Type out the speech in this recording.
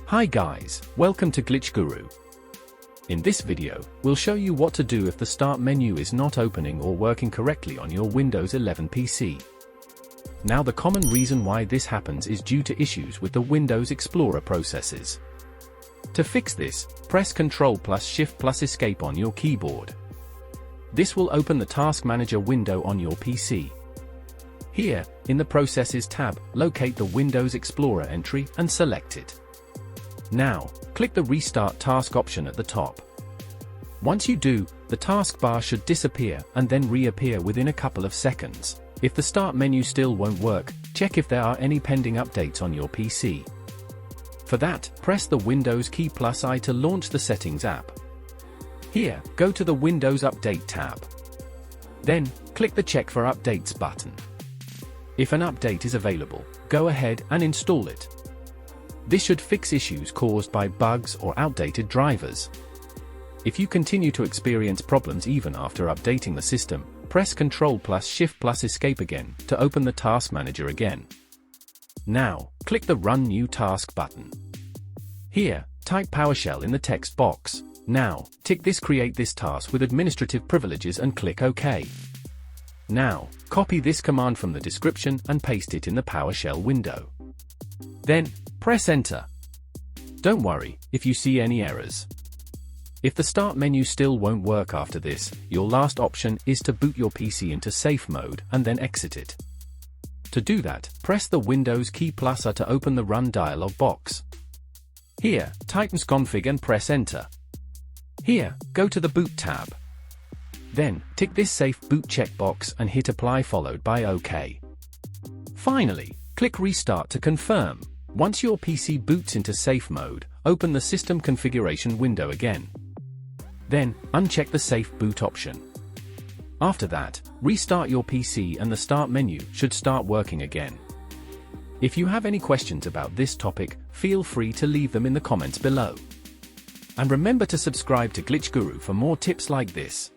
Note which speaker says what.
Speaker 1: Hi guys, welcome to Glitch Guru. In this video, we'll show you what to do if the Start menu is not opening or working correctly on your Windows 11 PC. Now the common reason why this happens is due to issues with the Windows Explorer processes. To fix this, press Ctrl+Shift+Escape on your keyboard. This will open the Task Manager window on your PC. Here, in the Processes tab, locate the Windows Explorer entry and select it. Now, click the Restart Task option at the top. Once you do, the taskbar should disappear and then reappear within a couple of seconds. If the Start menu still won't work, check if there are any pending updates on your PC. For that, press the Windows key +I to launch the Settings app. Here, go to the Windows Update tab. Then, click the Check for Updates button. If an update is available, go ahead and install it. This should fix issues caused by bugs or outdated drivers. If you continue to experience problems even after updating the system, press Ctrl+Shift+Escape again to open the Task Manager again. Now, click the Run New Task button. Here, type PowerShell in the text box. Now, tick this Create this task with administrative privileges and click OK. Now, copy this command from the description and paste it in the PowerShell window. Then, press Enter. Don't worry if you see any errors. If the Start menu still won't work after this, your last option is to boot your PC into safe mode and then exit it. To do that, press the Windows key +I to open the Run dialog box. Here, type msconfig and press Enter. Here, go to the Boot tab. Then, tick this Safe Boot checkbox and hit Apply followed by OK. Finally, click Restart to confirm. Once your PC boots into safe mode, open the System Configuration window again. Then, uncheck the Safe Boot option. After that, restart your PC and the Start menu should start working again. If you have any questions about this topic, feel free to leave them in the comments below. And remember to subscribe to Glitch Guru for more tips like this.